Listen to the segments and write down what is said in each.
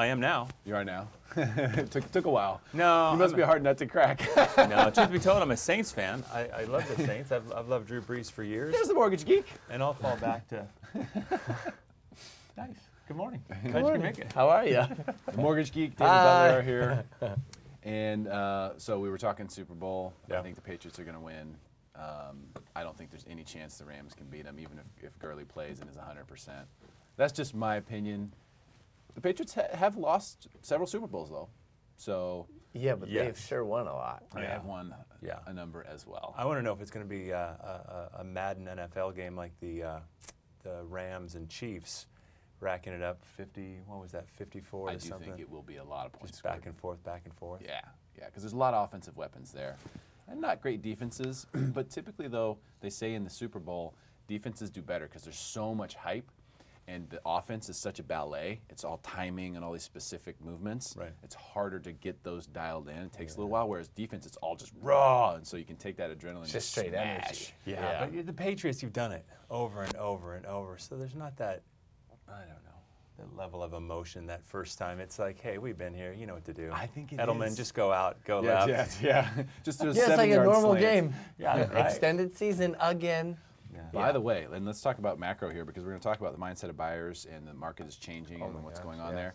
I am now. You are now. It took a while. No. You must be a hard nut to crack. No, truth be told, I'm a Saints fan. I love the Saints. I've loved Drew Brees for years. There's the mortgage geek. And I'll fall back to. Nice. Good morning. Good morning. How are you? The mortgage geek, David Butler here. And so we were talking Super Bowl. Yeah. I think the Patriots are going to win. I don't think there's any chance the Rams can beat them, even if Gurley plays and is 100%. That's just my opinion. The Patriots have lost several Super Bowls, though. So yeah, but they've sure won a lot. they have won a number as well. I want to know if it's going to be a Madden NFL game like the Rams and Chiefs, racking it up 50. What was that? 54 I or do something. think it will be a lot of points. Just back and forth, back and forth. Yeah, because there's a lot of offensive weapons there. And not great defenses, but typically, though, they say in the Super Bowl, defenses do better because there's so much hype, and the offense is such a ballet. It's all timing and all these specific movements. Right. It's harder to get those dialed in. It takes a little while, whereas defense, it's all just raw, and so you can take that adrenaline Just straight smash. energy. Yeah, but the Patriots, you've done it over and over and over, so there's not that, I don't know, that level of emotion that first time. It's like, hey, we've been here, you know what to do. I think it Edelman, is. just go out, go left. Yeah. Just do a Yeah, it's like a 7-yard normal slant. game. Yeah, right. Extended season again. Yeah. By the way, and let's talk about macro here because we're going to talk about the mindset of buyers and the market is changing and what's going on there.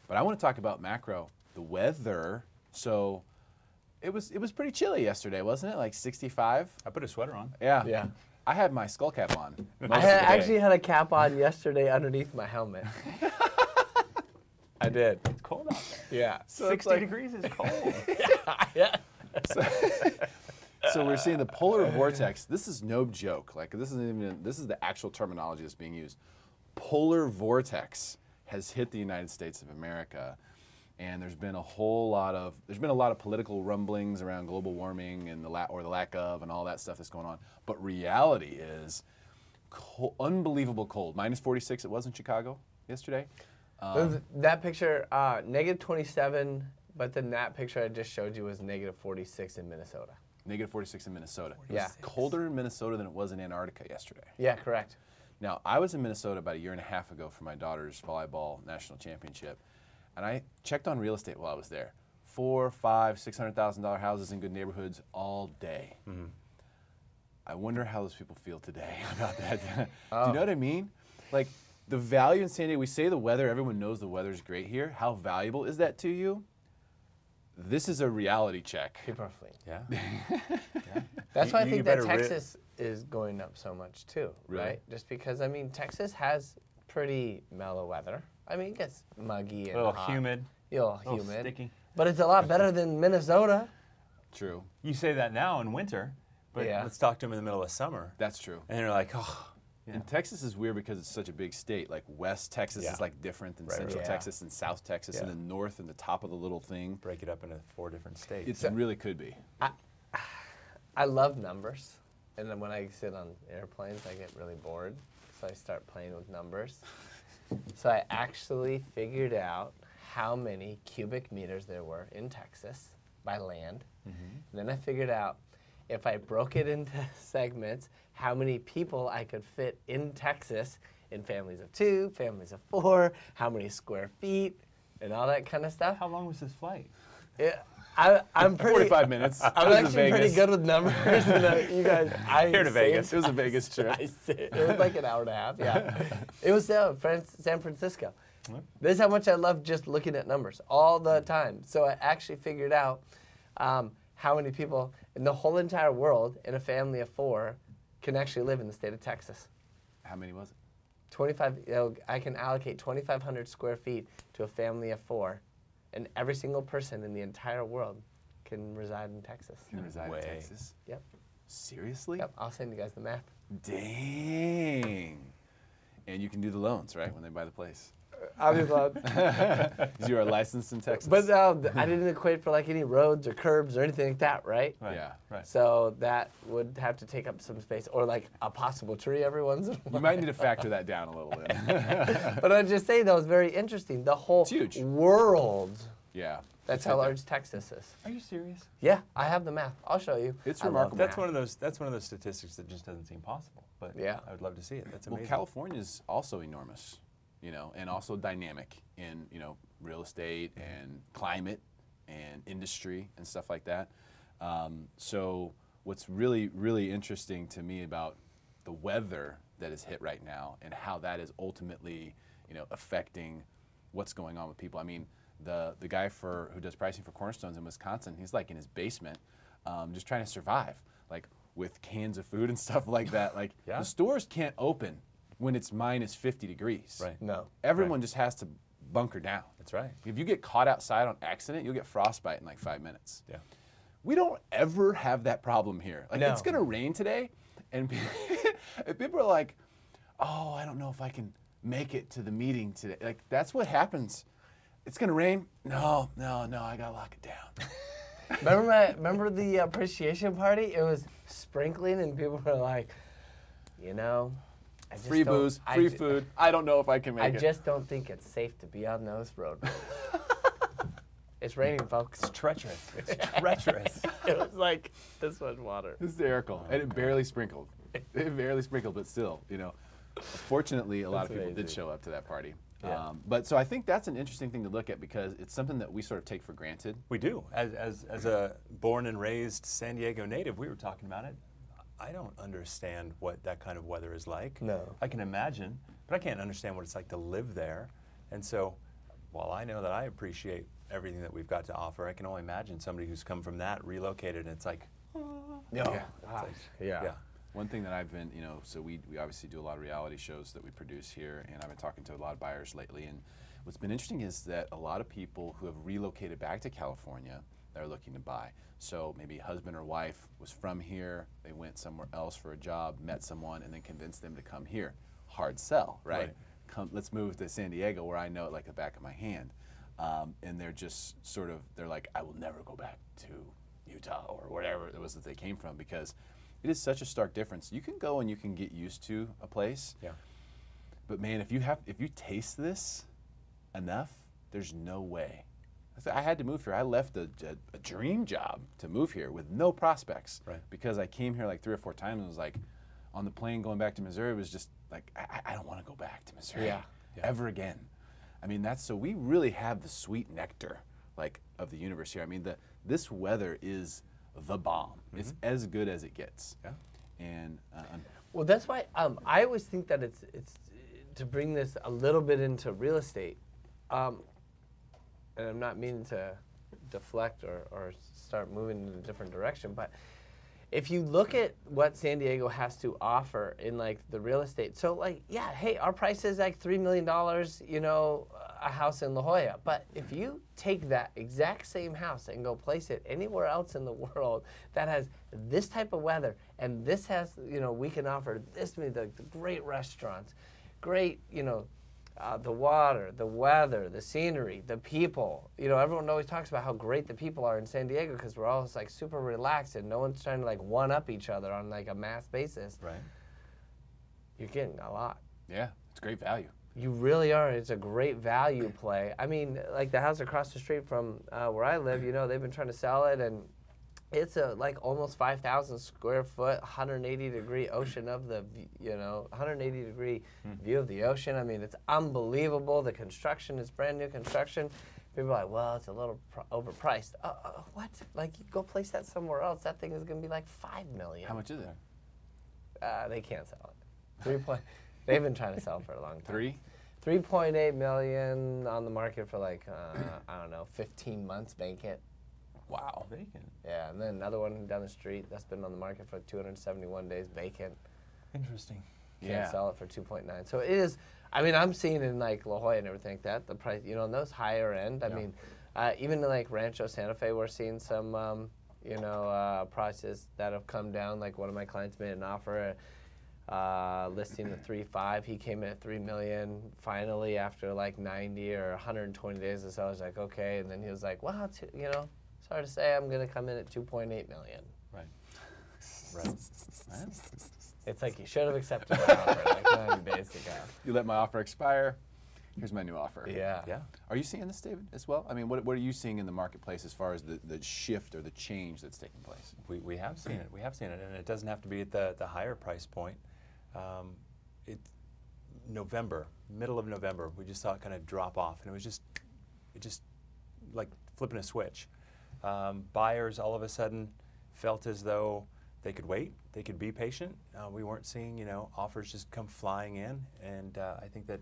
But I want to talk about macro, the weather. So it was pretty chilly yesterday, wasn't it? Like 65. I put a sweater on. Yeah. Yeah. I had my skull cap on. Most I of the day. actually had a cap on yesterday underneath my helmet. I did. It's cold out there. Yeah. 60 degrees is cold. Yeah. So we're seeing the polar vortex. This is no joke. Like this is the actual terminology that's being used. Polar vortex has hit the United States of America, and there's been a lot of political rumblings around global warming and the lack of and all that stuff that's going on. But reality is unbelievable cold. Minus 46 it was in Chicago yesterday. That picture, negative 27, but then that picture I just showed you was negative 46 in Minnesota. Negative 46 in Minnesota. It Yeah. was colder in Minnesota than it was in Antarctica yesterday. Yeah, correct. Now, I was in Minnesota about a year and a half ago for my daughter's volleyball national championship, and I checked on real estate while I was there. $400,000, $500,000, $600,000 houses in good neighborhoods all day. Mm-hmm. I wonder how those people feel today about that. Do you know what I mean? Like the value in San Diego, we say the weather, everyone knows the weather's great here. How valuable is that to you? This is a reality check. People are fleeing. Yeah. That's why I You think that better Texas is going up so much too, Really? right? Just because, I mean, Texas has pretty mellow weather. I mean, it gets muggy and A little hot. humid. A little A little humid. sticky. But it's a lot better than Minnesota. True. You say that now in winter, but Yeah. let's talk to them in the middle of summer. That's true. And they're like, oh. Yeah. And Texas is weird because it's such a big state. Like West Texas is like different than Central right. Texas and South Texas and the North and the top of the little thing. Break it up into 4 different states. It really could be. I love numbers. And then when I sit on airplanes, I get really bored. So I start playing with numbers. So I actually figured out how many cubic meters there were in Texas by land. Mm-hmm. Then I figured out if I broke it into segments, how many people I could fit in Texas in families of 2, families of 4, how many square feet, and all that kind of stuff. How long was this flight? I'm pretty 45 minutes. I'm actually pretty good with numbers. You guys, Here to Vegas. It was a Vegas trip. It was like an hour and a half. Yeah, it was San Francisco. This is how much I love just looking at numbers all the time. So I actually figured out how many people in the whole entire world in a family of 4 can actually live in the state of Texas. How many was it? 25. I can allocate 2,500 square feet to a family of 4, and every single person in the entire world can reside in Texas. Can reside in Texas? Yep. Seriously? Yep. I'll send you guys the map. Dang. And you can do the loans, right, when they buy the place? I'll be glad. Because you are licensed in Texas. But I didn't equate for like any roads or curbs or anything like that, right? Yeah. Right. So that would have to take up some space, or like a possible tree every once in a while. You might need to factor that down a little bit. But I'd just say that was very interesting. The whole huge. world. Yeah. That's how large Texas is. Are you serious? Yeah, I have the math. I'll show you. It's I love remarkable. That's math. one of those statistics that just doesn't seem possible. But Yeah. I would love to see it. That's Well, amazing. California's also enormous, and also dynamic in, real estate and climate and industry and stuff like that. So what's really, really interesting to me about the weather that is hit right now and how that is ultimately, affecting what's going on with people. I mean, the guy who does pricing for Cornerstones in Wisconsin, he's like in his basement, just trying to survive, like with cans of food and stuff like that. Like the stores can't open when it's minus 50 degrees. Right. No. Everyone just has to bunker down. That's right. If you get caught outside on accident, you'll get frostbite in like 5 minutes. Yeah. We don't ever have that problem here. Like No. it's gonna rain today, and people are like, "Oh, I don't know if I can make it to the meeting today." Like that's what happens. It's gonna rain. No, I gotta lock it down. Remember the appreciation party? It was sprinkling, and people were like, I just Free don't- booze, free food. I don't know if I can make I it. just don't think it's safe to be on those roads. It's raining, folks. It's treacherous. It's treacherous. It was like this much water. Hysterical, and it barely sprinkled. It barely sprinkled, but still, Fortunately, a lot of That's people did amazing. show up to that party. Yeah. But so I think that's an interesting thing to look at because it's something that we sort of take for granted. We do. As a born and raised San Diego native, we were talking about it. I don't understand what that kind of weather is like. No. I can imagine, but I can't understand what it's like to live there. And so, while I know that I appreciate everything that we've got to offer, I can only imagine somebody who's come from that, relocated, and it's like, Yeah. yeah. One thing that I've been, so we obviously do a lot of reality shows that we produce here, and I've been talking to a lot of buyers lately, and what's been interesting is that a lot of people who have relocated back to California, they're looking to buy. So maybe husband or wife was from here, they went somewhere else for a job, met someone, and then convinced them to come here. Hard sell, right? Let's move to San Diego where I know it like the back of my hand. And they're just they're like, I will never go back to Utah or wherever it was that they came from because it is such a stark difference. You can go and you can get used to a place. Yeah. But man, if you taste this enough, there's no way. I had to move here. I left a dream job to move here with no prospects. Right. Because I came here like 3 or 4 times and was like, on the plane going back to Missouri was just like, I don't want to go back to Missouri ever again. I mean, so we really have the sweet nectar of the universe here. I mean, this weather is the bomb. It's as good as it gets. Yeah. And Well, that's why I always think that it's to bring this a little bit into real estate, and I'm not meaning to deflect or start moving in a different direction, but if you look at what San Diego has to offer in the real estate, so hey, our price is $3 million, a house in La Jolla. But if you take that exact same house and go place it anywhere else in the world that has this type of weather and this has, we can offer this many, the great restaurants, great, the water, the weather, the scenery, the people. Everyone always talks about how great the people are in San Diego because we're all super relaxed and no one's trying to one-up each other on a mass basis. Right. You're getting a lot. yeah, it's great value. You really are. It's a great value play. I mean, the house across the street from where I live, they've been trying to sell it, and it's a almost 5,000 square foot, 180-degree ocean of the, 180-degree view of the ocean. I mean, it's unbelievable. The construction is brand new construction. People are like, well, it's a little overpriced. What? You go place that somewhere else. That thing is going to be $5 million. How much is it? They can't sell it. They've been trying to sell it for a long time. 3? 3.8 million on the market for I don't know, 15 months vacant. Wow. Vacant. Yeah, and then another one down the street that's been on the market for 271 days vacant. Interesting. Can't sell it for 2.9. So it is. I mean, I'm seeing in La Jolla and everything like that. The price, in those higher end. I mean, even in Rancho Santa Fe, we're seeing some, prices that have come down. One of my clients made an offer. Listing at 3.5, he came in at $3 million. Finally, after 90 or 120 days, the seller's like, okay, and then he was like, well, sorry to say, I'm gonna come in at 2.8 million. Right. Right. It's you should have accepted my offer 90 days ago. You let my offer expire. Here's my new offer. Yeah. Yeah. Are you seeing this, David, as well? I mean, what are you seeing in the marketplace as far as the shift or the change that's taking place? We have seen it. We have seen it, and it doesn't have to be at the higher price point. November, middle of November, we just saw it kind of drop off, and it was just it just like flipping a switch. Buyers all of a sudden felt as though they could wait, they could be patient. We weren't seeing, you know, offers just come flying in, and I think that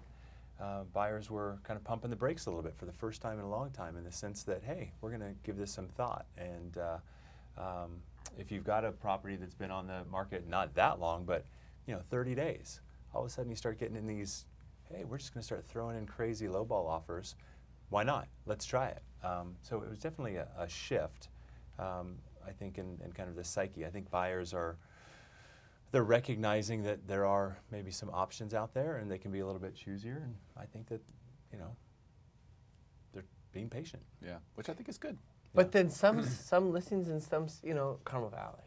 buyers were kind of pumping the brakes a little bit for the first time in a long time, in the sense that, hey, we're going to give this some thought. And if you've got a property that's been on the market not that long, but, you know, 30 days, all of a sudden you start getting in these, hey, we're just going to start throwing in crazy lowball offers. Why not? Let's try it. So it was definitely a shift, I think, in kind of the psyche. I think buyers they're recognizing that there are maybe some options out there and they can be a little bit choosier. And I think that, you know, they're being patient. Yeah, which I think is good. But then some listings in some, you know, Carmel Valley,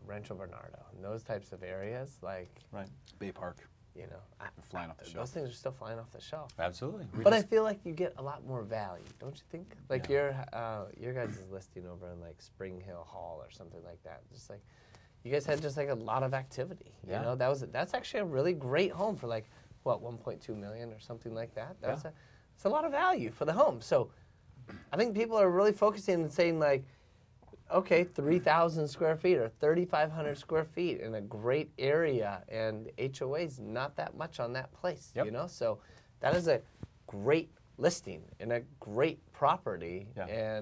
Rancho Bernardo, and those types of areas, like, Right. Bay Park. you know, They're flying off the those shelf. things are still flying off the shelf. Absolutely. But I feel like you get a lot more value, don't you think? Like Yeah. your guys' listing over in like Spring Hill Hall or something like that. Just like you guys had just like a lot of activity. Yeah. You know, that's actually a really great home for like what 1.2 million or something like that. That's it's a lot of value for the home. So I think people are really focusing and saying like, okay, 3,000 square feet or 3,500 square feet in a great area, and HOA's not that much on that place, Yep. you know? So that is a great listing and a great property. Yeah.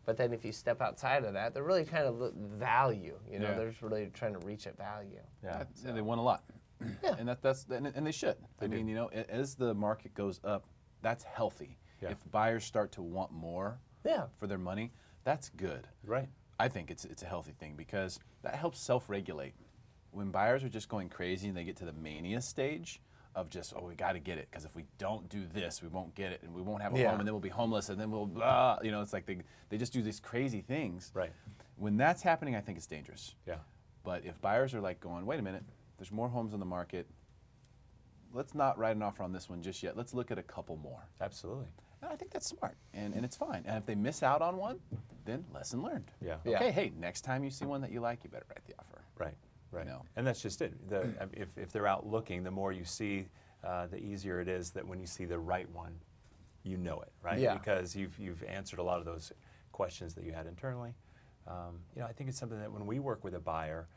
But then if you step outside of that, they're really kind of value, you know? Yeah. They're just really trying to reach at value. Yeah. Yeah, they won a lot. Yeah. And and they should. I mean, you know, as the market goes up, that's healthy. Yeah. If buyers start to want more Yeah. for their money, that's good. Right. I think it's a healthy thing because that helps self-regulate. When buyers are just going crazy and they get to the mania stage of just, oh, we got to get it, because if we don't do this, we won't get it, and we won't have a Yeah. home, and then we'll be homeless, and then we'll blah. You know, it's like they just do these crazy things. Right. When that's happening, I think it's dangerous. Yeah. But if buyers are like going, wait a minute, there's more homes on the market, let's not write an offer on this one just yet. Let's look at a couple more. Absolutely. And I think that's smart, and it's fine. And if they miss out on one, then lesson learned. Yeah. Yeah. Okay, hey, next time you see one that you like, you better write the offer. Right. Right. You know. And that's just it. If they're out looking, the more you see, the easier it is that when you see the right one, you know it, right? Yeah. Because you've answered a lot of those questions that you had internally. You know, I think it's something that when we work with a buyer,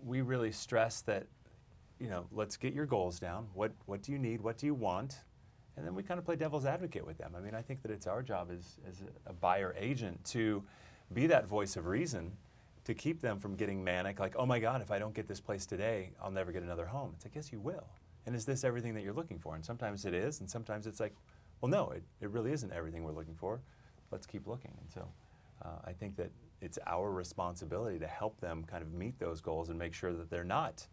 we really stress that, you know, let's get your goals down. What do you need? What do you want? And then we kind of play devil's advocate with them. I mean, I think that it's our job as a buyer agent to be that voice of reason, to keep them from getting manic, like, oh my God, if I don't get this place today, I'll never get another home. It's like, yes, you will. And is this everything that you're looking for? And sometimes it is, and sometimes it's like, well, no, it really isn't everything we're looking for. Let's keep looking. And so I think that it's our responsibility to help them kind of meet those goals and make sure that they're not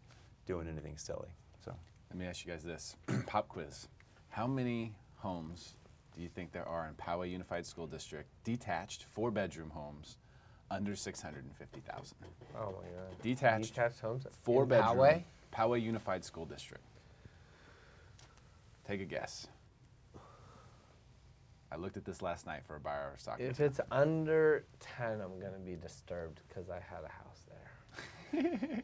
doing anything silly. So Let me ask you guys this. Pop quiz. How many homes do you think there are in Poway Unified School District, detached, 4-bedroom homes, under 650,000? Oh my God. Detached, homes. 4-bedroom, Poway? Poway Unified School District. Take a guess. I looked at this last night for a buyer I was talking If to. it's under 10, I'm gonna be disturbed because I had a house there.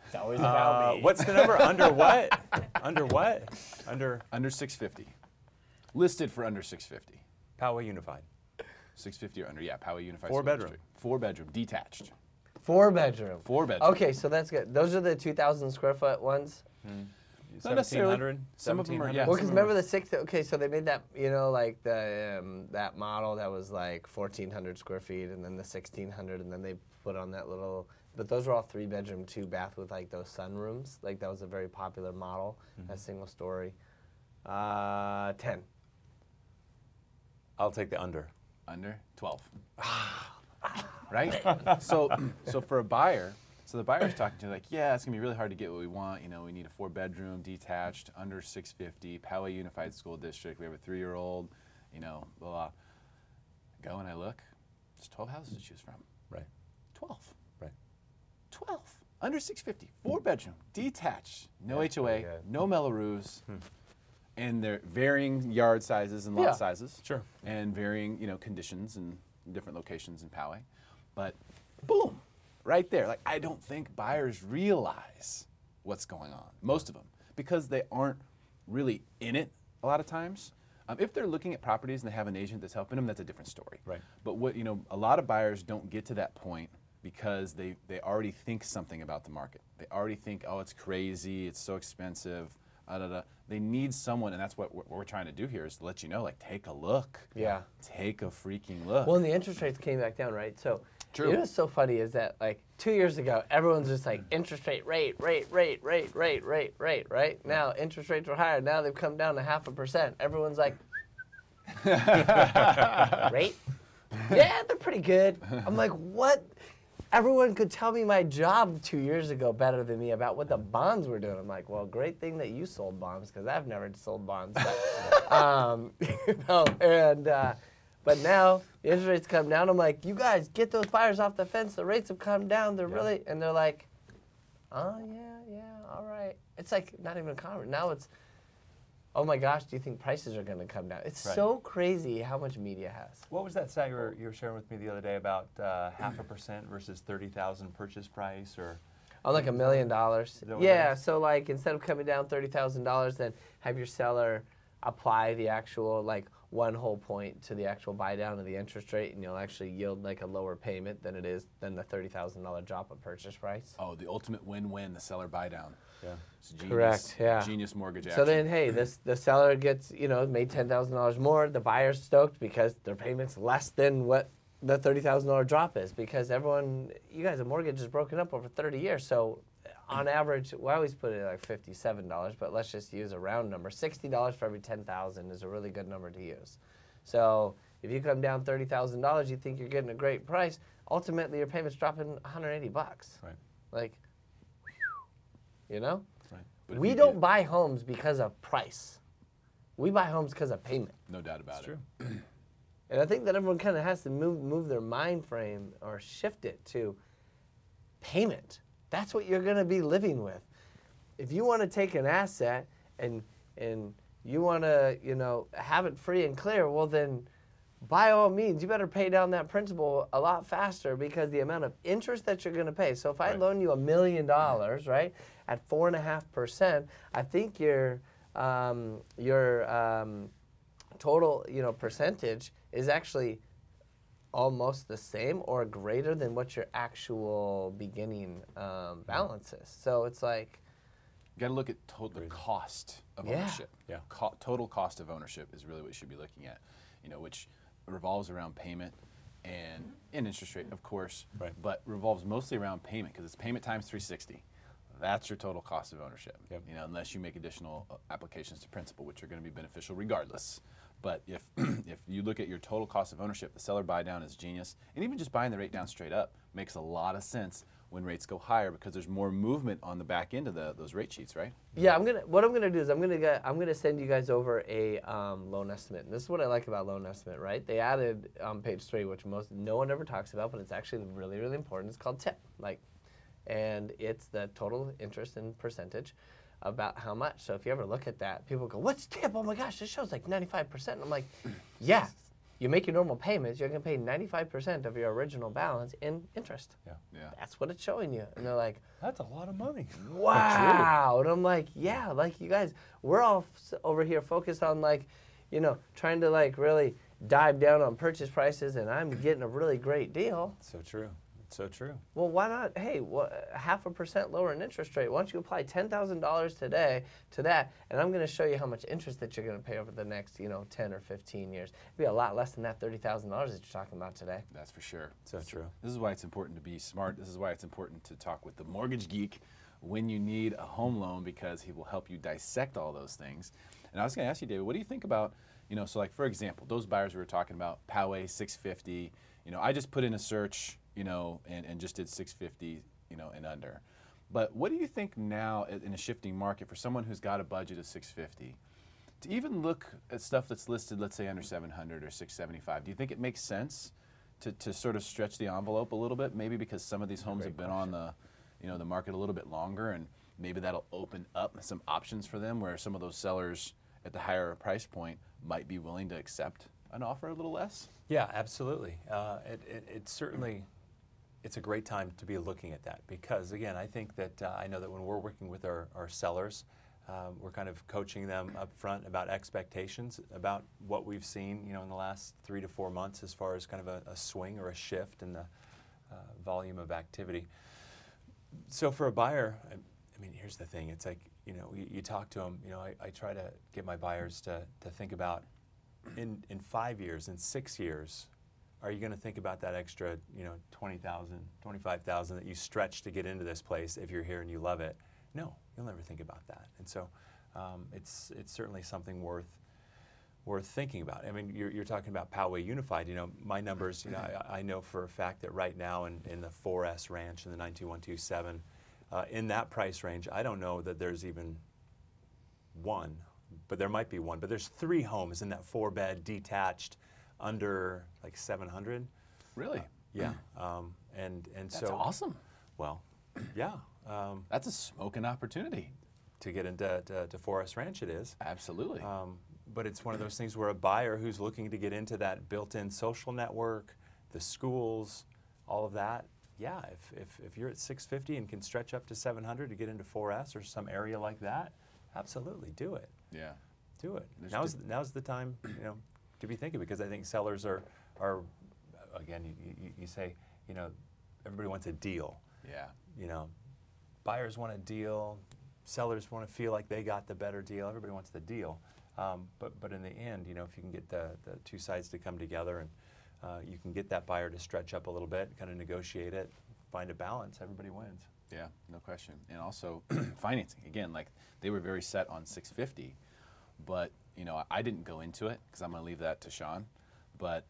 It's always about me. what's the number? Under what? Under what? Under 650. Listed for under 650. Poway Unified. 650 or under, yeah, Poway Unified 4-bedroom. School District. 4-bedroom, detached. 4-bedroom. 4-bedroom. Okay, so that's good. Those are the 2,000 square foot ones. Not necessarily. 1,700? Some of them are, 1,700? yeah. Well, some because of them remember the 6. Okay, so they made that, you know, like the that model that was like 1,400 square feet, and then the 1,600, and then they put on that little. But those are all 3-bedroom, 2-bath with like those sunrooms. Like that was a very popular model, a single story. 10. I'll take the under. Under 12. Right? So for a buyer, so the buyer's talking to you like, yeah, it's gonna be really hard to get what we want. You know, we need a 4-bedroom, detached, under 650, Poway Unified School District. We have a 3-year-old. You know, blah blah. I go and I look. There's 12 houses to choose from. Right. 12. Right. 12. Under 650, 4-bedroom, detached, no HOA, pretty good. no Melrose, and they're varying yard sizes and lot Yeah. sizes. Sure. And varying, you know, conditions and different locations in Poway. But boom, right there. Like, I don't think buyers realize what's going on, most of them, because they aren't really in it a lot of times. If they're looking at properties and they have an agent that's helping them, that's a different story. Right. But what a lot of buyers don't get to that point because they already think something about the market. They already think, oh, it's crazy, it's so expensive. They need someone, and that's what we're trying to do here is to let you know, like, take a look. Yeah. Take a freaking look. Well, and the interest rates came back down, right? So, True. You know what's so funny is that, like, 2 years ago, everyone's just like, interest rate, right? Now, interest rates were higher. Now they've come down to 0.5%. Everyone's like, rate? Yeah, they're pretty good. I'm like, what? Everyone could tell me my job 2 years ago better than me about what the bonds were doing. I'm like, well, great thing that you sold bonds because I've never sold bonds. But, but now the interest rates come down. I'm like, you guys get those buyers off the fence. The rates have come down. They're really, and they're like, oh yeah, all right. It's like not even a conversation. Now it's, oh my gosh, do you think prices are going to come down? It's so crazy how much media has. What was that stat you were sharing with me the other day about 0.5% versus 30,000 purchase price, or? Oh, like $1 million. Yeah, so like instead of coming down $30,000, then have your seller apply the actual like 1 whole point to the actual buy down of the interest rate, and you'll actually yield like a lower payment than the $30,000 drop of purchase price. Oh, the ultimate win-win, the seller buy down. Yeah. It's genius, correct. Yeah. Genius mortgage action. So then, hey, the seller gets made $10,000 more. The buyer's stoked because their payment's less than what the $30,000 drop is, because you guys, a mortgage is broken up over 30 years. So on average, we always put it like $57, but let's just use a round number. $60 for every $10,000 is a really good number to use. So if you come down $30,000, you think you're getting a great price. Ultimately, your payment's dropping $180. Right. Like, you know? Right. But We don't buy homes because of price. We buy homes because of payment. No doubt about it. True. And I think that everyone kind of has to move their mind frame or shift it to payment. That's what you're going to be living with. If you want to take an asset and you want to, have it free and clear, well then, by all means, you better pay down that principal a lot faster, because the amount of interest that you're going to pay. So if I loan you $1 million, right, at 4.5%, I think your total, percentage is actually almost the same or greater than what your actual beginning balance is. So it's like, you got to look at the cost of ownership. Yeah. Total cost of ownership is really what you should be looking at, which revolves around payment and interest rate, of course, but revolves mostly around payment, because it's payment times 360. That's your total cost of ownership. Yep. Unless you make additional applications to principal, which are going to be beneficial regardless. But if you look at your total cost of ownership, the seller buy down is genius, and even just buying the rate down straight up makes a lot of sense when rates go higher, because there's more movement on the back end of those rate sheets, right? yeah, what I'm gonna do is I'm gonna send you guys over a loan estimate. And this is what I like about loan estimate, right? They added on page 3, which no one ever talks about, but it's actually really, really important. It's called TIP, and it's the total interest and percentage about how much. So if you ever look at that, people go, what's TIP? Oh my gosh, this shows like 95%. And I'm like, yeah, you make your normal payments, you're going to pay 95% of your original balance in interest. Yeah. That's what it's showing you. And they're like, That's a lot of money. wow. And I'm like, yeah, you guys, we're all over here focused on trying to really dive down on purchase prices, and I'm getting a really great deal. So true. So true. Well, why not? Hey, 0.5% lower in interest rate. Why don't you apply $10,000 today to that, and I'm going to show you how much interest that you're going to pay over the next, 10 or 15 years. It'll be a lot less than that $30,000 that you're talking about today. That's for sure. So true. This is why it's important to be smart. This is why it's important to talk with the mortgage geek when you need a home loan, because he will help you dissect all those things. And I was going to ask you, David, what do you think about, so for example, those buyers we were talking about, Poway 650, I just put in a search, and just did 650, and under. But what do you think now in a shifting market for someone who's got a budget of 650 to even look at stuff that's listed, let's say under 700 or 675? Do you think it makes sense to sort of stretch the envelope a little bit? Maybe because some of these homes have been on the market a little bit longer, and maybe that'll open up some options for them where some of those sellers at the higher price point might be willing to accept an offer a little less? Yeah, absolutely. It certainly, it's a great time to be looking at that, because again, I think that I know that when we're working with our sellers, We're kind of coaching them up front about expectations, about what we've seen, in the last 3 to 4 months as far as kind of a swing or a shift in the volume of activity. So for a buyer, I mean, here's the thing. It's like, you talk to them, I try to get my buyers to think about in 5 years, in 6 years, are you going to think about that extra, $20,000, $25,000 that you stretch to get into this place if you're here and you love it? No, you'll never think about that. And so it's certainly something worth thinking about. I mean, you're talking about Poway Unified. My numbers, I know for a fact that right now in the 4S ranch, in the 92127, in that price range, I don't know that there's even one, but there might be one. But there's 3 homes in that 4-bed detached under like 700. Really? Yeah. And That's so awesome. Well, yeah. That's a smoking opportunity. To get into to Forest Ranch, it is. Absolutely. But it's one of those things where a buyer who's looking to get into that built-in social network, the schools, all of that, yeah, if you're at 650 and can stretch up to 700 to get into 4S or some area like that, absolutely do it. Yeah. Do it. Now's the time, to be thinking, because I think sellers are again, you say, everybody wants a deal. Yeah. Buyers want a deal, sellers want to feel like they got the better deal. Everybody wants the deal. But in the end, if you can get the 2 sides to come together and you can get that buyer to stretch up a little bit, kind of negotiate it, find a balance, everybody wins. Yeah, no question. And also financing. Again, like they were very set on 650, but I didn't go into it because I'm going to leave that to Sean. But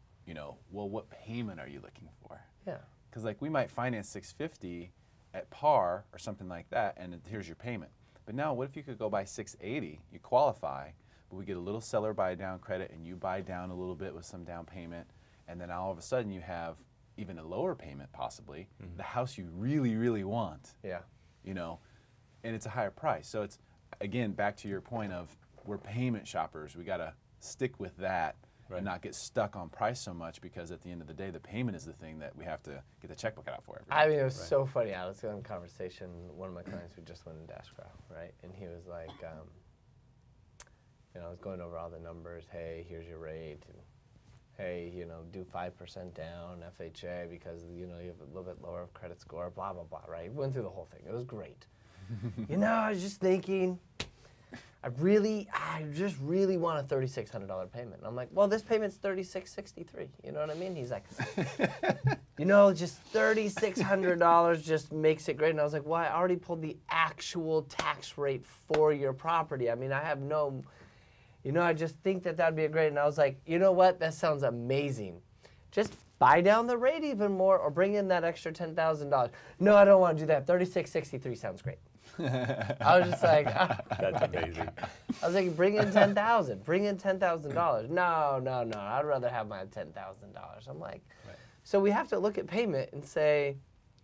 well, what payment are you looking for? Yeah. Because like we might finance 650 at par or something like that, and here's your payment. But now, what if you could go buy 680? You qualify, but we get a little seller buy down credit, and you buy down a little bit with some down payment, and then all of a sudden you have even a lower payment possibly, the house you really, really want. Yeah. And it's a higher price. So it's, again, back to your point of we're payment shoppers. We got to stick with that and not get stuck on price so much, because at the end of the day, the payment is the thing that we have to get the checkbook out for every day. I mean, it was so funny. I was having a conversation with one of my clients who just went into escrow, right? And he was like, I was going over all the numbers. Hey, here's your rate. And, hey, do 5% down, FHA, because, you have a little bit lower of credit score, blah, blah, blah, right? Went through the whole thing. It was great. I was just thinking, I just really want a $3,600 payment. And I'm like, well, this payment's $3,663. You know what I mean? He's like, just $3,600 just makes it great. And I was like, well, I already pulled the actual tax rate for your property. I mean, I have no, I just think that that'd be a great. And I was like, you know what? That sounds amazing. Just buy down the rate even more, or bring in that extra $10,000. No, I don't want to do that. $3,663 sounds great. I was just like, that's amazing. I was like, bring in $10,000. Bring in $10,000. No. I'd rather have my $10,000. I'm like, so we have to look at payment and say,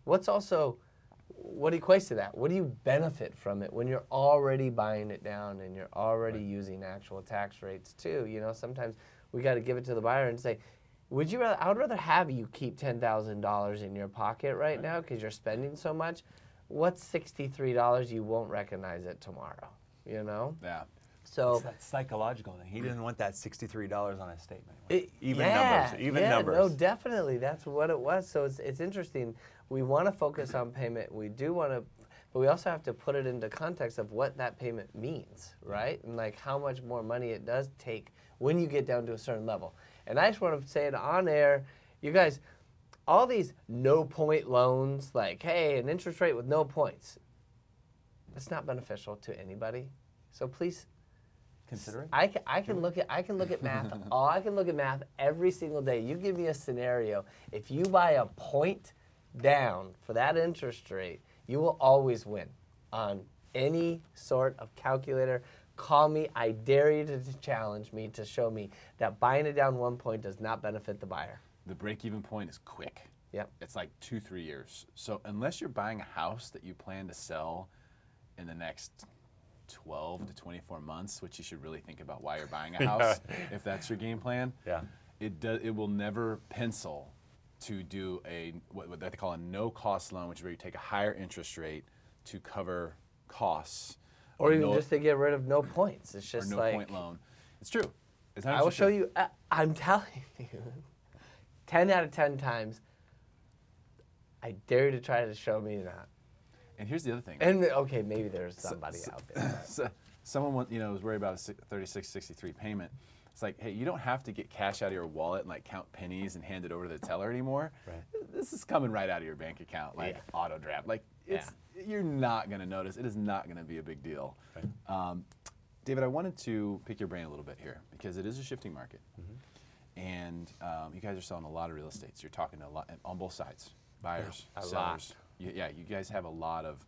what equates to that? What do you benefit from it when you're already buying it down and you're already using actual tax rates too? Sometimes we got to give it to the buyer and say, I would rather have you keep $10,000 in your pocket right now because you're spending so much. What's $63 you won't recognize it tomorrow, Yeah. So it's that psychological thing. He didn't want that $63 on his statement. Numbers. Numbers. No, definitely. That's what it was. So it's interesting. We want to focus on payment. We do want to, but we also have to put it into context of what that payment means, right? And like how much more money it does take when you get down to a certain level. And I just want to say it on air, you guys, all these no-point loans, like, hey, an interest rate with no points, that's not beneficial to anybody. So please consider it. I can look at math. I can look at math every single day. You give me a scenario. If you buy a point down for that interest rate, you will always win on any sort of calculator. Call me. I dare you to challenge me to show me that buying it down 1 point does not benefit the buyer. The break-even point is quick. Yep. It's like 2-3 years. So unless you're buying a house that you plan to sell in the next 12 to 24 months, which you should really think about why you're buying a house, if that's your game plan, it will never pencil to do what they call a no-cost loan, which is where you take a higher interest rate to cover costs Or even just to get rid of no points. It's just or no like point loan. It's true. It's I will show you. I'm telling you, 10 out of 10 times, I dare you to try to show me not. And here's the other thing. And okay, maybe there's somebody out there. Someone was worried about a $36.63 payment. It's like, hey, you don't have to get cash out of your wallet and like count pennies and hand it over to the teller anymore. Right. This is coming right out of your bank account, like auto draft. Like you're not going to notice. It is not going to be a big deal. Right. David, I wanted to pick your brain a little bit here because it is a shifting market, and you guys are selling a lot of real estate. So you're talking to a lot on both sides, buyers, sellers. You guys have a lot of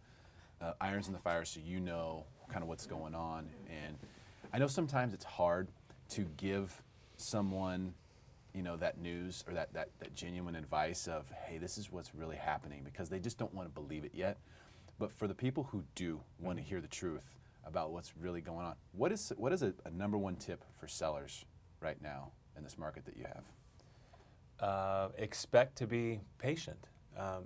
irons in the fire, so you know kind of what's going on. And I know sometimes it's hard to give someone, that news or that genuine advice of, hey, this is what's really happening, because they just don't want to believe it yet. But for the people who do want to hear the truth about what's really going on, what is a number one tip for sellers right now in this market that you have? Expect to be patient.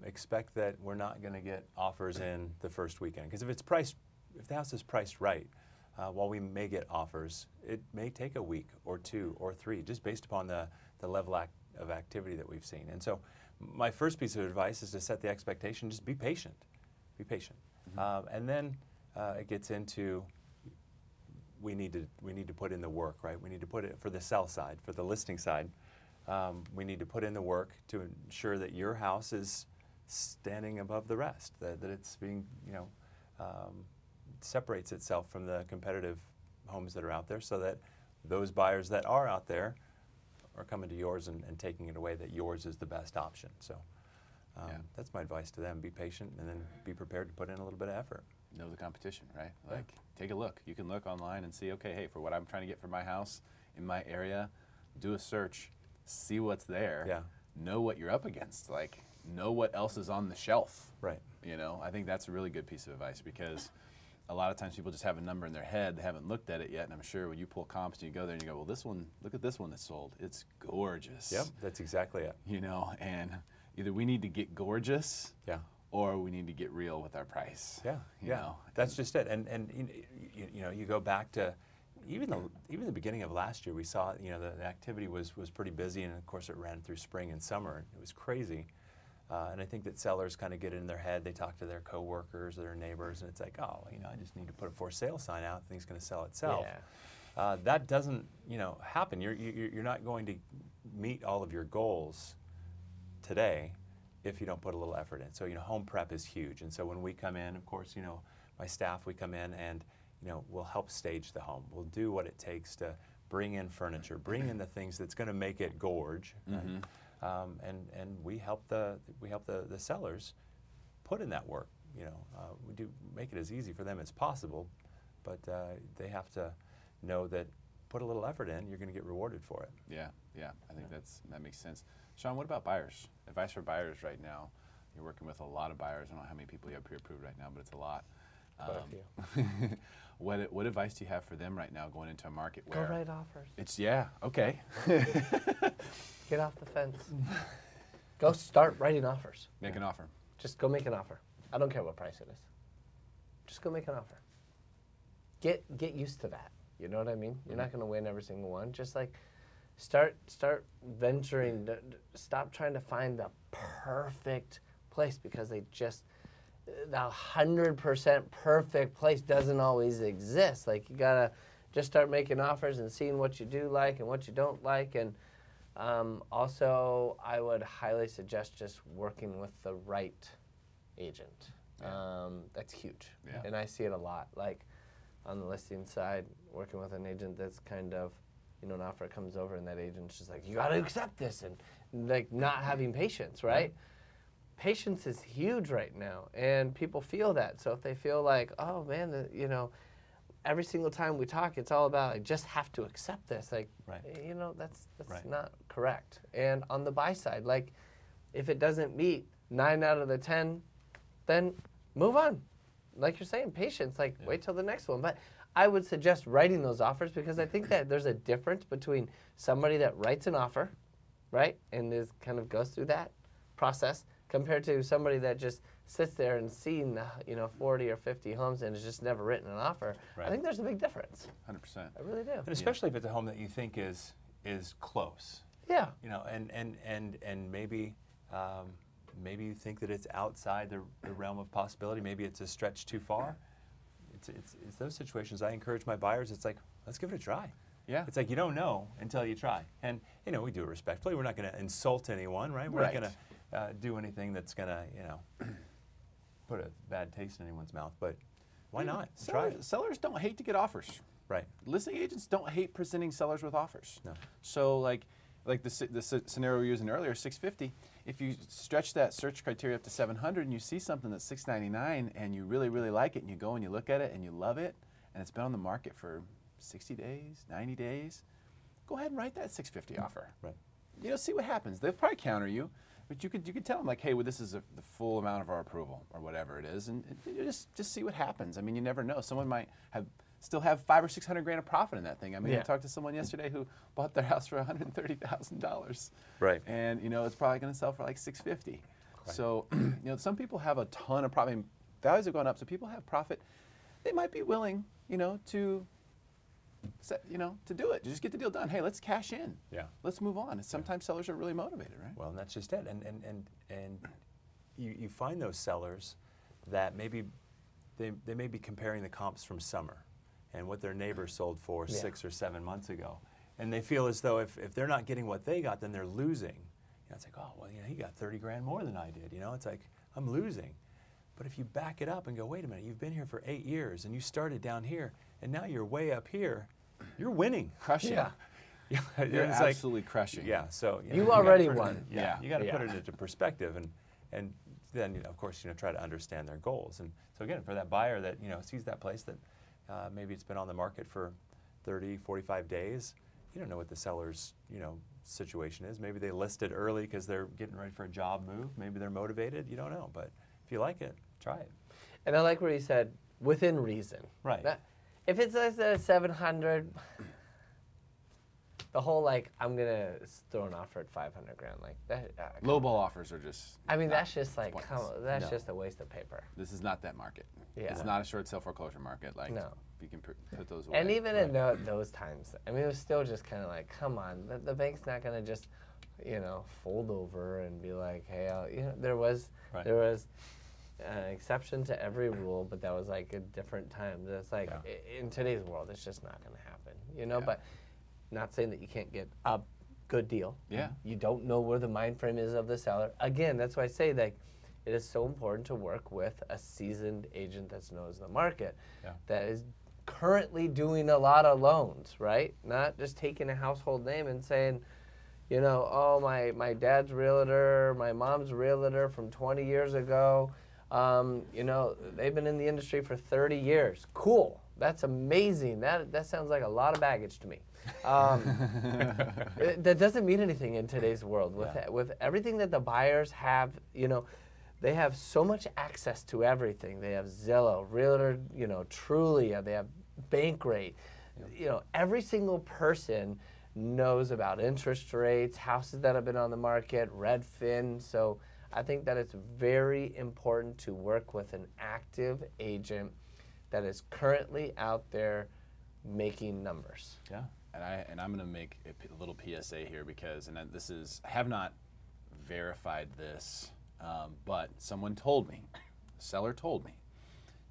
Expect that we're not going to get offers in the first weekend, because if the house is priced right, while we may get offers, it may take a week or 2 or 3, just based upon the level of activity that we've seen. And so my first piece of advice is to set the expectation, just be patient. Be patient. And then it gets into we need to put in the work, right? We need to put it for the sell side, for the listing side. We need to put in the work to ensure that your house is standing above the rest, that it's being, separates itself from the competitive homes that are out there, so that those buyers that are out there are coming to yours and taking it away, that yours is the best option. So that's my advice to them. Be patient and then be prepared to put in a little bit of effort. Know the competition, right? Like, take a look. You can look online and see, okay, hey, for what I'm trying to get for my house in my area, do a search, see what's there. Yeah. Know what you're up against. Like, know what else is on the shelf. Right. I think that's a really good piece of advice, because a lot of times people just have a number in their head, they haven't looked at it yet, and I'm sure when you pull comps and you go there and you go, well, this one, look at this one that's sold. It's gorgeous. Yep, that's exactly it. And either we need to get gorgeous, yeah, or we need to get real with our price. Yeah, that's just it. And you go back to even the beginning of last year, we saw the activity was pretty busy, and of course it ran through spring and summer, and it was crazy. And I think that sellers kind of get it in their head. They talk to their coworkers or their neighbors, and it's like, oh, I just need to put a for sale sign out. Things going to sell itself. Yeah. That doesn't happen. You're not going to meet all of your goals today if you don't put a little effort in. So home prep is huge. And so when we come in, of course, my staff, we come in and we'll help stage the home. We'll do what it takes to bring in furniture, bring in the things that's going to make it gorge. Right? And we help the sellers put in that work. We do make it as easy for them as possible, but they have to know that put a little effort in, you're going to get rewarded for it. Yeah. I think that makes sense. Sean, what about buyers? Advice for buyers right now. You're working with a lot of buyers. I don't know how many people you have pre-approved right now, but it's a lot. Quite a few. What advice do you have for them right now going into a market where... Go write offers. Okay. Get off the fence. Go start writing offers. Make an offer. Just go make an offer. I don't care what price it is. Just go make an offer. Get used to that. You know what I mean? You're not going to win every single one. Just like start venturing. Stop trying to find the perfect place, because the 100% perfect place doesn't always exist. Like, you got to just start making offers and seeing what you do like and what you don't like. And also, I would highly suggest just working with the right agent. That's huge. Yeah. And I see it a lot. Like, on the listing side, working with an agent that's kind of, an offer comes over and that agent's just like, you got to accept this, and like not having patience, right? Patience is huge right now, and people feel that. So if they feel like, oh man, every single time we talk, it's all about, I just have to accept this. Like, that's right. Not correct. And on the buy side, like, if it doesn't meet 9 out of the 10, then move on. Like you're saying, patience, like wait till the next one. But I would suggest writing those offers, because I think that there's a difference between somebody that writes an offer, right, and kind of goes through that process, compared to somebody that just sits there and seen 40 or 50 homes and has just never written an offer, Right. I think there's a big difference. 100%. I really do. And especially if it's a home that you think is close. Yeah. And maybe maybe you think that it's outside the realm of possibility. Maybe it's a stretch too far. It's those situations I encourage my buyers. It's like, let's give it a try. Yeah. It's like you don't know until you try. And we do it respectfully. We're not going to insult anyone, right? We're Right. not going to do anything that's going to put a bad taste in anyone's mouth. But why not? Try it. Sellers don't hate to get offers. Right. Listing agents don't hate presenting sellers with offers. No. So like the scenario we were using earlier, 650. If you stretch that search criteria up to 700 and you see something that's 699 and you really, really like it and you go and you look at it and you love it and it's been on the market for 60 days, 90 days, go ahead and write that 650 offer. Right. See what happens. They'll probably counter you, but you could tell them like, hey, well, this is the full amount of our approval or whatever it is, and you just see what happens. I mean, you never know. Someone might still have $500,000 or $600,000 of profit in that thing. I mean, I talked to someone yesterday who bought their house for $130,000. Right. And it's probably going to sell for like $650,000. Right. So some people have a ton of profit. I mean, values have gone up, so people have profit. They might be willing, to do it. Just get the deal done. Hey, let's cash in. Yeah. Let's move on. And sometimes sellers are really motivated, right? Well, and that's just it. And you find those sellers that maybe they may be comparing the comps from summer and what their neighbor sold for 6 or 7 months ago. And they feel as though if they're not getting what they got, then they're losing. It's like, oh, well, he got 30 grand more than I did. It's like, I'm losing. But if you back it up and go, wait a minute, you've been here for 8 years and you started down here and now you're way up here, you're winning. Crushing. Yeah. You're it's absolutely crushing. Yeah, so You already gotta put won. You got to Yeah. put it into perspective, and then of course try to understand their goals. And so again, for that buyer that sees that place that maybe it's been on the market for 30, 45 days, you don't know what the seller's situation is. Maybe they listed early because they're getting ready for a job move. Maybe they're motivated. You don't know, but if you like it, try it. And I like where you said within reason. Right. If it's a 700, the whole I'm gonna throw an offer at 500 grand like that. Lowball offers are just. I mean, that's just like pointless. just a waste of paper. This is not that market. Yeah. It's not a short sale foreclosure market. Like, No. you can put those away. And even in those times, I mean, it was still just kind of like, come on, the bank's not gonna just, fold over and be like, hey, there was an exception to every rule, but that was like a different time. It's like in today's world, it's just not gonna happen, But not saying that you can't get a good deal. Yeah. You don't know where the mind frame is of the seller. Again, that's why I say that it is so important to work with a seasoned agent that knows the market, that is currently doing a lot of loans, right? Not just taking a household name and saying, oh, my dad's realtor, my mom's realtor from 20 years ago, they've been in the industry for 30 years. Cool. That's amazing. That sounds like a lot of baggage to me. That doesn't mean anything in today's world. With everything that the buyers have, they have so much access to everything. They have Zillow, Realtor, Trulia, they have Bankrate. Every single person knows about interest rates, houses that have been on the market, Redfin. So I think that it's very important to work with an active agent that is currently out there making numbers. Yeah. And I'm going to make a little PSA here because, I have not verified this, but someone told me, a seller told me,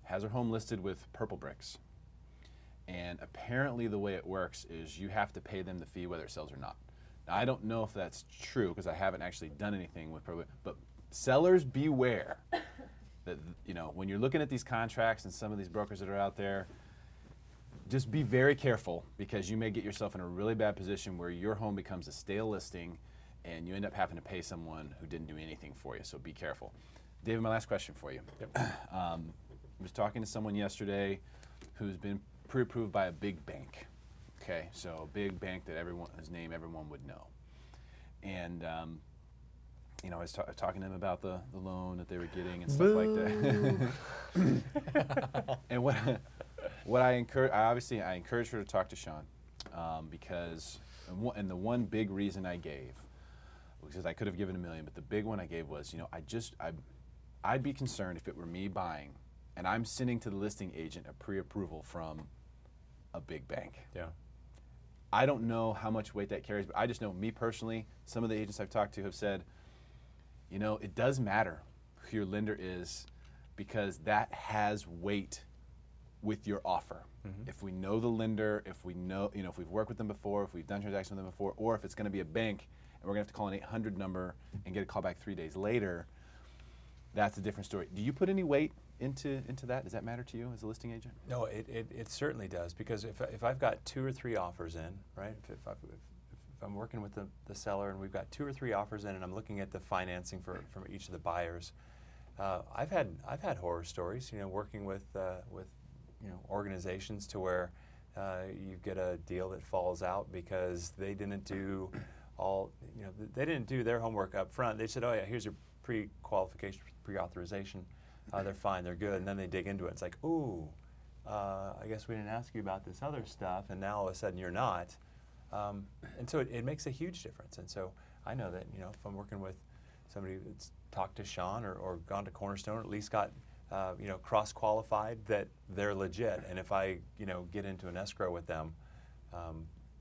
has her home listed with purple bricks. And apparently the way it works is you have to pay them the fee whether it sells or not. Now, I don't know if that's true because I haven't actually done anything with purple, but sellers beware that, when you're looking at these contracts and some of these brokers that are out there, just be very careful because you may get yourself in a really bad position where your home becomes a stale listing and you end up having to pay someone who didn't do anything for you, so be careful. David, my last question for you. Yep. I was talking to someone yesterday who's been pre-approved by a big bank. Okay, so a big bank that whose name everyone would know. And I was talking to them about the loan that they were getting and stuff like that. And what I encouraged her to talk to Sean because, and the one big reason I gave, because I could have given $1 million, but the big one I gave was, I'd be concerned if it were me buying and I'm sending to the listing agent a pre-approval from a big bank. Yeah. I don't know how much weight that carries, but I just know, me personally, some of the agents I've talked to have said, you know, it does matter who your lender is, because that has weight with your offer. If we know the lender, if we know, you know, if we've worked with them before, if we've done transactions with them before, or if it's going to be a bank and we're going to have to call an 800 number and get a call back 3 days later, that's a different story. Do you put any weight into that? Does that matter to you as a listing agent? No, it certainly does, because if I've got 2 or 3 offers in, right? If I'm working with the seller and we've got 2 or 3 offers in, and I'm looking at the financing from each of the buyers, I've had horror stories, you know, working with you know, organizations to where you get a deal that falls out because they didn't do you know, they didn't do their homework up front. They said, oh yeah, here's your pre-qualification, pre-authorization. They're fine, they're good, and then they dig into it. It's like, ooh, I guess we didn't ask you about this other stuff, and now all of a sudden you're not. And so it makes a huge difference. And so I know that, you know, if I'm working with somebody that's talked to Sean or gone to Cornerstone, or at least got you know, cross-qualified, that they're legit. And if I, you know, get into an escrow with them,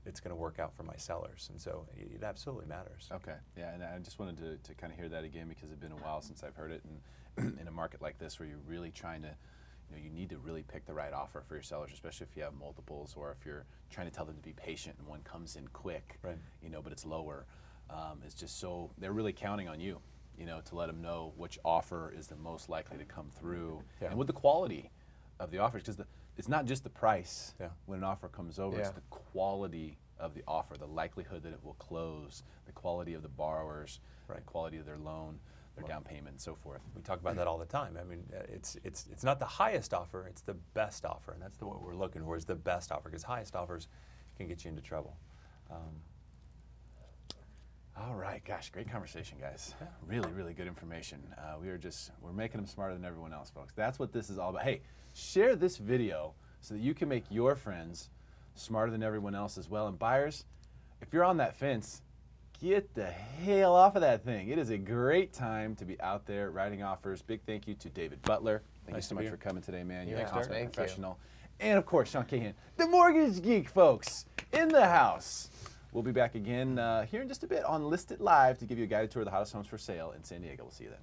it's going to work out for my sellers. And so it absolutely matters. Okay, yeah, and I just wanted to kind of hear that again, because it's been a while since I've heard it. And in a market like this where you're really trying to, you know, you need to really pick the right offer for your sellers, especially if you have multiples, or if you're trying to tell them to be patient and one comes in quick, right, you know, but it's lower. It's just so, they're really counting on you, you know, to let them know which offer is the most likely to come through, yeah, and with the quality of the offers, because it's not just the price, yeah, when an offer comes over, yeah, it's the quality of the offer, the likelihood that it will close, the quality of the borrowers, right, the quality of their loan, their down payment, and so forth. We talk about that all the time. I mean, it's not the highest offer, it's the best offer, and that's what we're looking for, is the best offer, because highest offers can get you into trouble. All right, gosh, great conversation, guys. Yeah. Really, really good information. We're making them smarter than everyone else, folks. That's what this is all about. Hey, share this video so that you can make your friends smarter than everyone else as well. And buyers, if you're on that fence, get the hell off of that thing. It is a great time to be out there writing offers. Big thank you to David Butler. Thank you so much for coming today, man. You're Yeah, a consummate thank professional. And of course, Sean Cahan, the Mortgage Geek, folks, in the house. We'll be back again here in just a bit on List It Live to give you a guided tour of the hottest homes for sale in San Diego. We'll see you then.